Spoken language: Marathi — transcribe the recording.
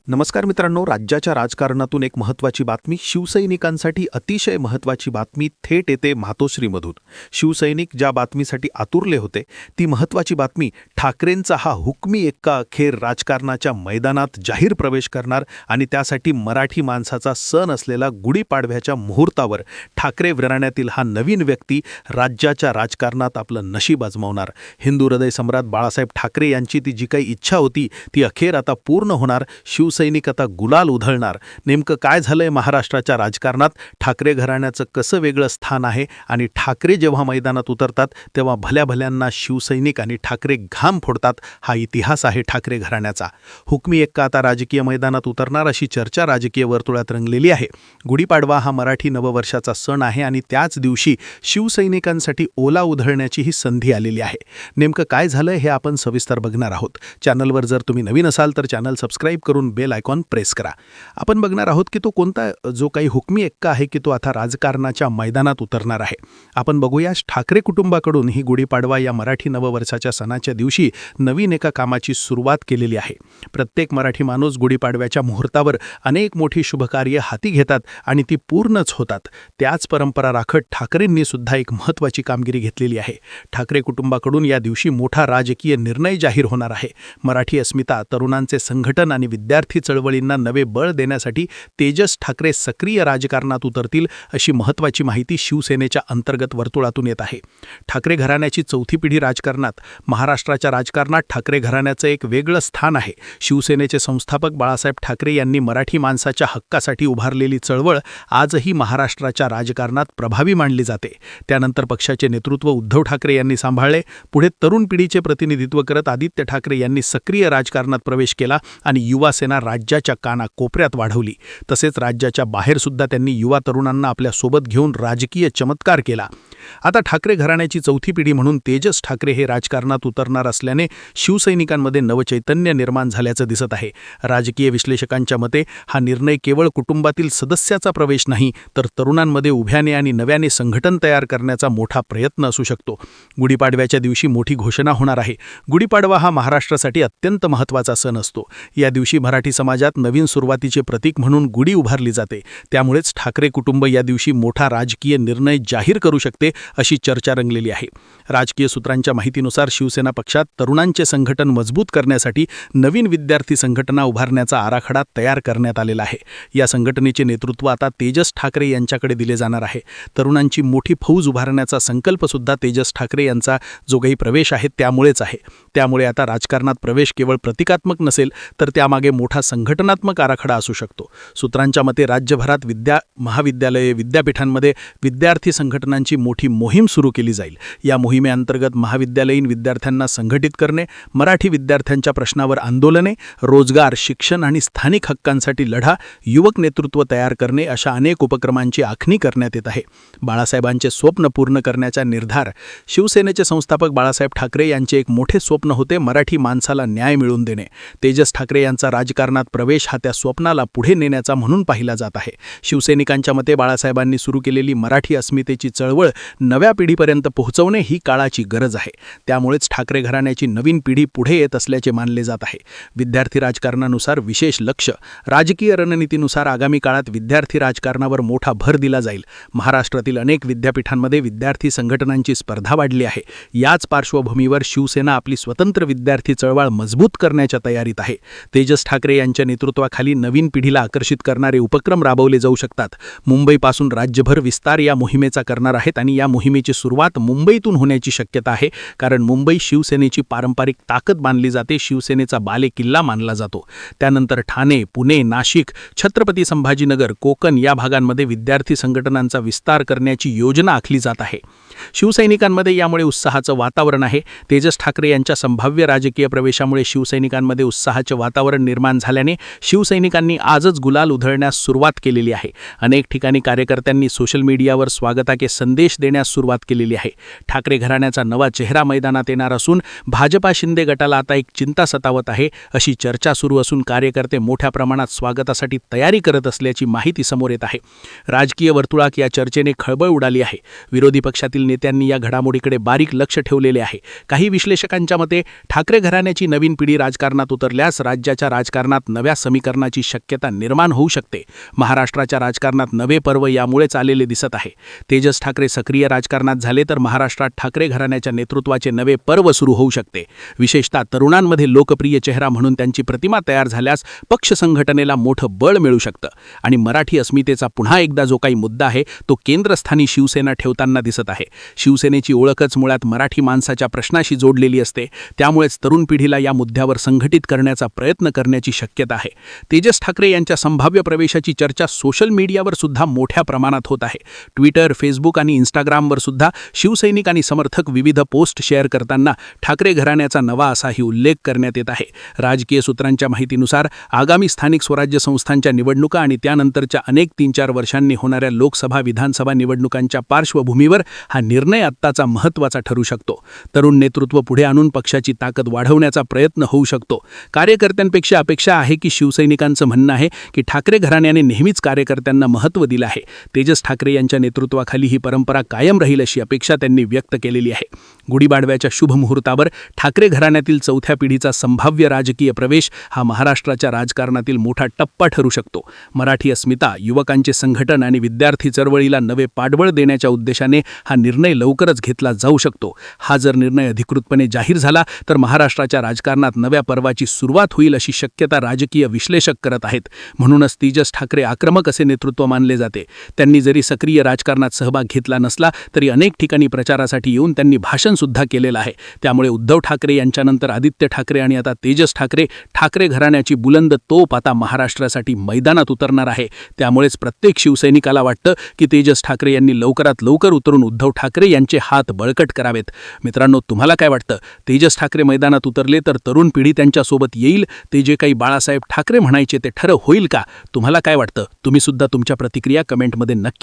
नमस्कार मित्रांनो, राज्याच्या राजकारणातून एक महत्त्वाची बातमी, शिवसैनिकांसाठी अतिशय महत्त्वाची बातमी थेट येते मातोश्रीमधून. शिवसैनिक ज्या बातमीसाठी आतुरले होते ती महत्त्वाची बातमी, ठाकरेंचा हा हुकमी एक्का अखेर राजकारणाच्या मैदानात जाहीर प्रवेश करणार आणि त्यासाठी मराठी माणसाचा सण असलेला गुढीपाडव्याच्या मुहूर्तावर ठाकरे घराण्यातील हा नवीन व्यक्ती राज्याच्या राजकारणात आपलं नशीब आजमावणार. हिंदू हृदय सम्राट बाळासाहेब ठाकरे यांची ती जी काही इच्छा होती ती अखेर आता पूर्ण होणार. शिवसैनिक आता गुलाल उधळणार. नेमकं काय झालंय महाराष्ट्राच्या राजकारणात, ठाकरे घराण्याचं कसं वेगळं स्थान आहे आणि ठाकरे जेव्हा मैदानात उतरतात तेव्हा भल्या भल्यांना शिवसैनिक आणि ठाकरे घाम फोडतात, हा इतिहास आहे ठाकरे घराण्याचा. हुकमी एक्का आता राजकीय मैदानात उतरणार अशी चर्चा राजकीय वर्तुळात रंगलेली आहे. गुढीपाडवा हा मराठी नववर्षाचा सण आहे आणि त्याच दिवशी शिवसैनिकांसाठी ओला उधळण्याची ही संधी आलेली आहे. नेमकं काय झालंय हे आपण सविस्तर बघणार आहोत. चॅनलवर जर तुम्ही नवीन असाल तर चॅनल सबस्क्राईब करून बेल आयकॉन प्रेस करा. आपण बघणार आहोत की तो कोणता जो काही हुकमी एक्का आहे की तो आता राजकारणाच्या मैदानात उतरणार आहे. आपण बघूया ठाकरे कुटुंबाकडून ही गुढीपाडवा या मराठी नववर्षाच्या सणाच्या दिवशी नवीन एका कामाची सुरुवात केलेली आहे. प्रत्येक मराठी माणूस गुढीपाडव्याच्या मुहूर्तावर अनेक मोठी शुभकार्य हाती घेतात आणि ती पूर्णच होतात. त्याच परंपरा राखत ठाकरेंनी सुद्धा एक महत्त्वाची कामगिरी घेतलेली आहे. ठाकरे कुटुंबाकडून या दिवशी मोठा राजकीय निर्णय जाहीर होणार आहे. मराठी अस्मिता, तरुणांचे संघटन आणि विद्यार्थी चळवळींना नवे बळ देण्यासाठी तेजस ठाकरे सक्रिय राजकारणात उतरतील अशी महत्त्वाची माहिती शिवसेनेच्या अंतर्गत वर्तुळातून येत आहे. ठाकरे घराण्याची चौथी पिढी राजकारणात. महाराष्ट्राच्या राजकारणात ठाकरे घराण्याचं एक वेगळं स्थान आहे. शिवसेनेचे संस्थापक बाळासाहेब ठाकरे यांनी मराठी माणसाच्या हक्कासाठी उभारलेली चळवळ आजही महाराष्ट्राच्या राजकारणात प्रभावी मानली जाते. त्यानंतर पक्षाचे नेतृत्व उद्धव ठाकरे यांनी सांभाळले. पुढे तरुण पिढीचे प्रतिनिधित्व करत आदित्य ठाकरे यांनी सक्रिय राजकारणात प्रवेश केला आणि युवा सेना राज्याच्या कानाकोपऱ्यात वाढवली. तसेच राज्याच्या बाहेरसुद्धा त्यांनी युवा तरुणांना आपल्यासोबत घेऊन राजकीय चमत्कार केला. आता ठाकरे घराण्याची चौथी पिढी म्हणून तेजस ठाकरे हे राजकारणात उतरणार असल्याने शिवसैनिकांमध्ये नवचैतन्य निर्माण झाल्याचं दिसत आहे. राजकीय विश्लेषकांच्या मते हा निर्णय केवळ कुटुंबातील सदस्याचा प्रवेश नाही तर तरुणांमध्ये उभ्याने आणि नव्याने संघटन तयार करण्याचा मोठा प्रयत्न असू शकतो. गुढीपाडव्याच्या दिवशी मोठी घोषणा होणार आहे. गुढीपाडवा हा महाराष्ट्रासाठी अत्यंत महत्त्वाचा सण असतो. या दिवशी मराठी समाजात नवीन सुरुवातीचे प्रतीक म्हणून गुढी उभारली जाते. त्यामुळेच ठाकरे कुटुंब या दिवशी मोठा राजकीय निर्णय जाहीर करू शकते अशी चर्चा रंगलेली आहे. राजकीय सूत्रांच्या माहितीनुसार शिवसेना पक्षात तरुणांचे संघटन मजबूत करण्यासाठी नवीन विद्यार्थी संघटना उभारण्याचा आराखडा तयार करण्यात आलेला आहे. या संघटनेचे नेतृत्व आता तेजस ठाकरे यांच्याकडे दिले जाणार आहे. तरुणांची मोठी फौज उभारण्याचा संकल्पसुद्धा तेजस ठाकरे यांचा जो काही प्रवेश आहे त्यामुळेच आहे. त्यामुळे आता राजकारणात प्रवेश केवळ प्रतिकात्मक नसेल तर त्यामागे मोठा संघटनात्मक आराखडा असू शकतो. सूत्रांच्या मते राज्यभरात महाविद्यालये, विद्यापीठांमध्ये विद्यार्थी संघटनांची मोठी मोहीम सुरू केली जाईल. या मोहिमेअंतर्गत महाविद्यालयीन विद्यार्थ्यांना संघटित करणे, मराठी विद्यार्थ्यांच्या प्रश्नावर आंदोलने, रोजगार, शिक्षण आणि स्थानिक हक्कांसाठी लढा, युवक नेतृत्व तयार करणे अशा अनेक उपक्रमांची आखणी करण्यात येत आहे. बाळासाहेबांचे स्वप्न पूर्ण करण्याचा निर्धार. शिवसेनेचे संस्थापक बाळासाहेब ठाकरे यांचे एक मोठे स्वप्न होते, मराठी माणसाला न्याय मिळवून देणे. तेजस ठाकरे यांचा राजकारणात प्रवेश हा त्या स्वप्नाला पुढे नेण्याचा म्हणून पाहिला जात आहे. शिवसैनिकांच्या मते बाळासाहेबांनी सुरू केलेली मराठी अस्मितेची चळवळ नव्या पिढीपर्यंत पोहोचवणे ही काळाची गरज आहे. त्यामुळेच ठाकरे घराण्याची नवीन पिढी पुढे येत असल्याचे मानले जात आहे. विद्यार्थी राजकारणानुसार विशेष लक्ष. राजकीय रणनीतीनुसार आगामी काळात विद्यार्थी राजकारणावर मोठा भर दिला जाईल. महाराष्ट्रातील अनेक विद्यापीठांमध्ये विद्यार्थी संघटनांची स्पर्धा वाढली आहे. याच पार्श्वभूमीवर शिवसेना आपली स्वतंत्र विद्यार्थी चळवळ मजबूत करण्याच्या तयारीत आहे. तेजस ठाकरे यांच्या नेतृत्वाखाली नवीन पिढीला आकर्षित करणारे उपक्रम राबवले जाऊ शकतात. मुंबईपासून राज्यभर विस्तार या मोहिमेचा करणार आहेत आणि या मोहिमेची सुरुवात मुंबईतून होण्याची शक्यता आहे. कारण मुंबई शिवसेनेची पारंपरिक ताकद मानली जाते, शिवसेनेचा बालेकिल्ला मानला जातो. त्यानंतर ठाणे, पुणे, नाशिक, छत्रपती संभाजीनगर, कोकण या भागांमध्ये विद्यार्थी संघटनांचा विस्तार करण्याची योजना आखली जात आहे. शिवसैनिकांमध्ये यामुळे उत्साहाचं वातावरण आहे. तेजस ठाकरे यांच्या संभाव्य राजकीय प्रवेशामुळे शिवसैनिकांमध्ये उत्साहाचे वातावरण निर्माण झाल्याने शिवसैनिकांनी आजच गुलाल उधळण्यास सुरुवात केलेली आहे. अनेक ठिकाणी कार्यकर्त्यांनी सोशल मीडियावर स्वागताचे संदेश देण्यास सुरुवात केलेली आहे. ठाकरे घराण्याचा नवा चेहरा मैदानात येणार असून भाजपा शिंदे गटाला आता एक चिंता सतावत आहे अशी चर्चा सुरू असून कार्यकर्ते मोठ्या प्रमाणात स्वागतासाठी तयारी करत असल्याची माहिती समोर येत आहे. राजकीय वर्तुळात या चर्चेने खळबळ उडाली आहे. विरोधी पक्षातील नेत्यांनी या घडामोडीकडे बारीक लक्ष ठेवलेले आहे. काही विश्लेषकांच्या मते ठाकरे घराण्याची नवीन पिढी राजकारणात उतरल्यास राज्याच्या राजकारणात नव्या समीकरणाची शक्यता निर्माण होऊ शकते. महाराष्ट्राच्या राजकारणात नवे पर्व यामुळेच आलेले दिसत आहे. तेजस ठाकरे सक्रिय राजकारणात झाले तर महाराष्ट्रात ठाकरे घराण्याच्या नेतृत्वाचे नवे पर्व सुरू होऊ शकते. विशेषतः तरुणांमध्ये लोकप्रिय चेहरा म्हणून त्यांची प्रतिमा तयार झाल्यास पक्ष संघटनेला मोठं बळ मिळू शकतं. आणि मराठी अस्मितेचा पुन्हा एकदा जो काही मुद्दा आहे तो केंद्रस्थानी शिवसेना ठेवताना दिसत आहे. शिवसेनेची ओळखच मुळात मराठी माणसाच्या प्रश्नाशी जोडलेली असते. त्यामुळेच तरुण पिढीला या मुद्द्यावर संघटित करण्याचा प्रयत्न करण्याची शक्यता आहे. तेजस ठाकरे यांच्या संभाव्य प्रवेशाची चर्चा सोशल मीडियावर सुद्धा मोठ्या प्रमाणात होत आहे. ट्विटर, फेसबुक आणि इंस्टाग्रामवर सुद्धा शिवसैनिक आणि समर्थक विविध पोस्ट शेअर करताना ठाकरे घराण्याचा नवा असाही उल्लेख करण्यात येत आहे. राजकीय सूत्रांच्या माहितीनुसार आगामी स्थानिक स्वराज्य संस्थांच्या निवडणुका आणि त्यानंतरच्या अनेक 3-4 वर्षांनी होणाऱ्या लोकसभा, विधानसभा निवडणुकांच्या पार्श्वभूमीवर हा निर्णय आत्ताचा महत्त्वाचा ठरू शकतो. तरुण नेतृत्व पुढे आणून पक्षाची ताकद वाढवण्याचा प्रयत्न होऊ शकतो. कार्यकर्त्यांपेक्षा अपेक्षा आहे की शिवसैनिकांचं म्हणणं आहे की ठाकरे घराण्याने नेहमीच कार्यकर्त्यांना महत्त्व दिलं आहे. तेजस ठाकरे यांच्या नेतृत्वाखाली ही परंपरा कायम राहील अशी अपेक्षा त्यांनी व्यक्त केलेली आहे. गुढीपाडव्याच्या शुभ मुहूर्तावर ठाकरे घराण्यातील चौथ्या पिढीचा संभाव्य राजकीय प्रवेश हा महाराष्ट्राच्या राजकारणातील मोठा टप्पा ठरू शकतो. मराठी अस्मिता, युवकांचे संघटन आणि विद्यार्थी चळवळीला नवे पाठबळ देण्याच्या उद्देशाने हा निर्णय लवकरच घेतला जाऊ शकतो. हा जर निर्णय अधिकृतपणे जाहीर झाला तर महाराष्ट्राच्या राजकारणात नव्या पर्वाची सुरुवात होईल अशी शक्यता राजकीय विश्लेषक करत आहेत. म्हणूनच तेजस ठाकरे आक्रमक असे नेतृत्व मानले जाते. त्यांनी जरी सक्रिय राजकारणात सहभाग घेतला नसला तरी अनेक ठिकाणी प्रचारासाठी येऊन त्यांनी भाषण सुद्धा केलेलं आहे. त्यामुळे उद्धव ठाकरे यांच्यानंतर आदित्य ठाकरे आणि आता तेजस ठाकरे, ठाकरे घराण्याची बुलंद तोफ आता महाराष्ट्रासाठी मैदानात उतरणार आहे. त्यामुळेच प्रत्येक शिवसैनिकाला वाटतं की तेजस ठाकरे यांनी लवकरात लवकर उतरून उद्धव ठाकरे यांचे हात बळकट करावेत. मित्रांनो, तुम्हाला काय वाटतं? तेजस ठाकरे मैदानात उतरले तर तरुण पिढी त्यांच्यासोबत येईल? ते जे काही बाळासाहेब ठाकरे म्हणायचे ते खरं होईल का? तुम्हाला काय वाटतं? तुम्ही सुद्धा तुमच्या प्रतिक्रिया कमेंटमध्ये नक्की